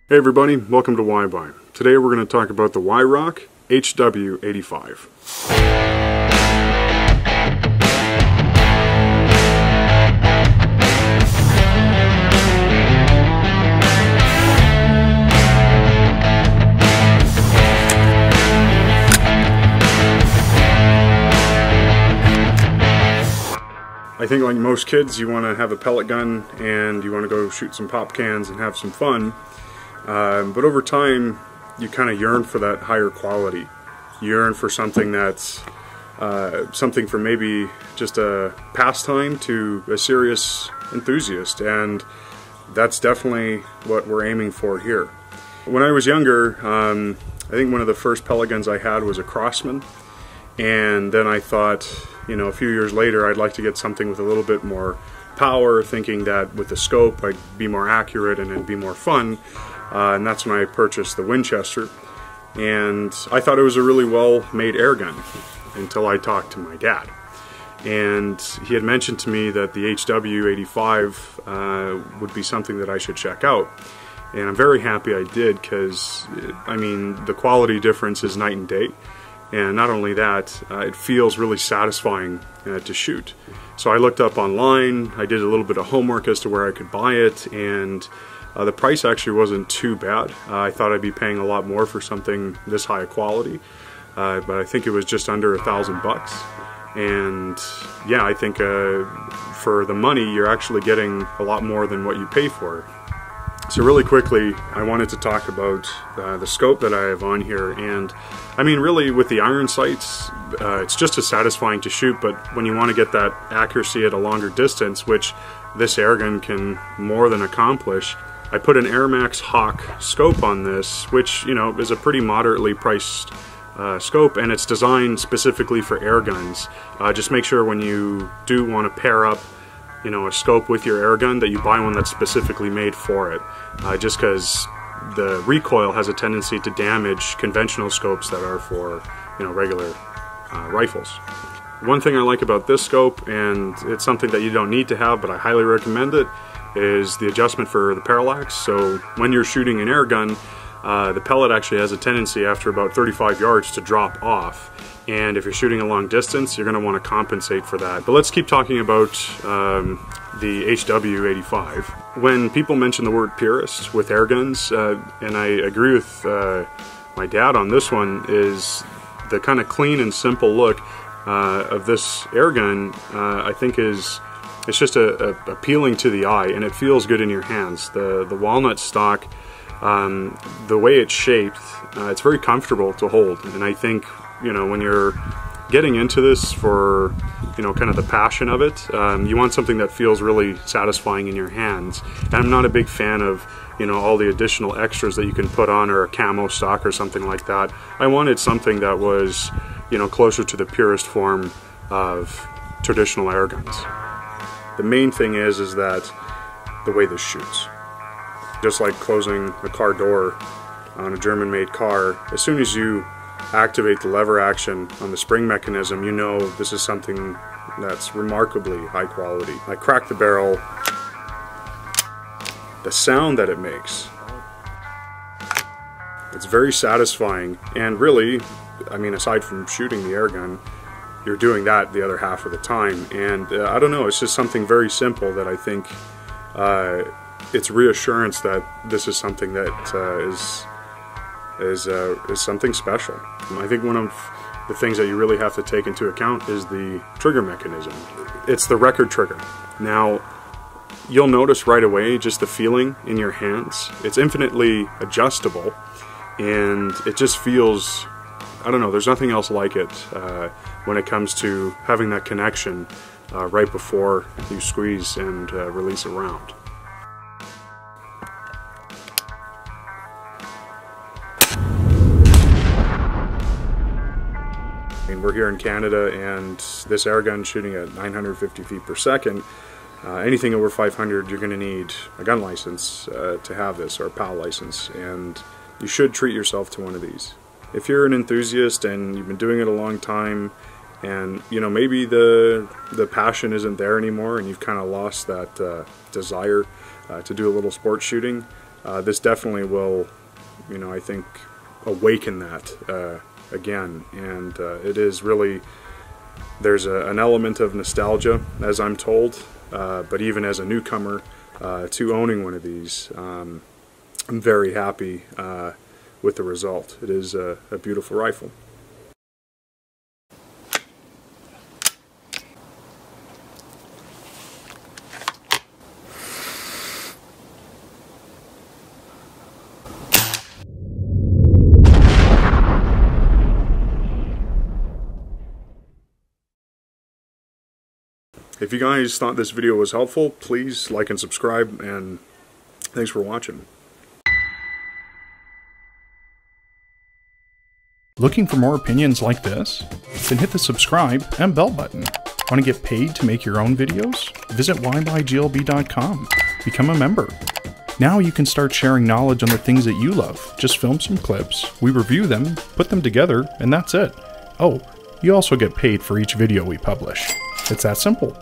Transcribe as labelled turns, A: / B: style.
A: Hey everybody, welcome to Buy. Today we're going to talk about the Weihrauch HW 85. I think like most kids, you want to have a pellet gun and you want to go shoot some pop cans and have some fun. But over time, you kind of yearn for that higher quality. You yearn for something that's something from maybe just a pastime to a serious enthusiast, and that's definitely what we're aiming for here. When I was younger, I think one of the first pellet guns I had was a Crosman, and then I thought, you know, a few years later I'd like to get something with a little bit more power, thinking that with the scope I'd be more accurate and it'd be more fun. And that's when I purchased the Winchester, and I thought it was a really well-made air gun until I talked to my dad, and he had mentioned to me that the HW 85 would be something that I should check out, and I'm very happy I did, because I mean the quality difference is night and day, and not only that, it feels really satisfying to shoot. So I looked up online, I did a little bit of homework as to where I could buy it, and the price actually wasn't too bad. I thought I'd be paying a lot more for something this high quality, but I think it was just under $1,000. And yeah, I think for the money you're actually getting a lot more than what you pay for. So really quickly, I wanted to talk about the scope that I have on here, and I mean really with the iron sights, it's just as satisfying to shoot, but when you want to get that accuracy at a longer distance, which this airgun can more than accomplish, I put an Air Max Hawk scope on this, which, you know, is a pretty moderately priced scope, and it's designed specifically for air guns. Just make sure when you do want to pair up, you know, a scope with your air gun, that you buy one that's specifically made for it, just because the recoil has a tendency to damage conventional scopes that are for, you know, regular rifles. One thing I like about this scope, and it's something that you don't need to have but I highly recommend it, is the adjustment for the parallax. So when you're shooting an air gun, the pellet actually has a tendency after about 35 yards to drop off, and if you're shooting a long distance you're going to want to compensate for that. But let's keep talking about the HW 85. When people mention the word purist with air guns, and I agree with my dad on this one, is the kind of clean and simple look of this air gun, I think it's just appealing to the eye, and it feels good in your hands. The walnut stock, the way it's shaped, it's very comfortable to hold, and I think, you know, when you're getting into this for, you know, kind of the passion of it, you want something that feels really satisfying in your hands. And I'm not a big fan of, you know, all the additional extras that you can put on, or a camo stock or something like that. I wanted something that was, you know, closer to the purest form of traditional air guns. The main thing is that the way this shoots. Just like closing a car door on a German-made car, as soon as you activate the lever action on the spring mechanism, you know this is something that's remarkably high quality. I crack the barrel, the sound that it makes, it's very satisfying, and really, I mean, aside from shooting the air gun, you're doing that the other half of the time, and I don't know, it's just something very simple that I think it's reassurance that this is something that is something special. I think one of the things that you really have to take into account is the trigger mechanism. It's the Rekord trigger. Now, you'll notice right away just the feeling in your hands. It's infinitely adjustable, and it just feels, I don't know, there's nothing else like it when it comes to having that connection right before you squeeze and release a round. I mean, we're here in Canada, and this air gun shooting at 950 feet per second, anything over 500 you're going to need a gun license to have this, or a PAL license, and you should treat yourself to one of these. If you're an enthusiast and you've been doing it a long time, and you know, maybe the passion isn't there anymore and you've kind of lost that desire to do a little sports shooting, this definitely will, you know, I think awaken that again. And it is really, there's an element of nostalgia, as I'm told, but even as a newcomer to owning one of these, I'm very happy with the result. It is a beautiful rifle. If you guys thought this video was helpful, please like and subscribe, and thanks for watching.
B: Looking for more opinions like this? Then hit the subscribe and bell button. Want to get paid to make your own videos? Visit whybuygLB.com. Become a member. Now you can start sharing knowledge on the things that you love. Just film some clips, we review them, put them together, and that's it. Oh, you also get paid for each video we publish. It's that simple.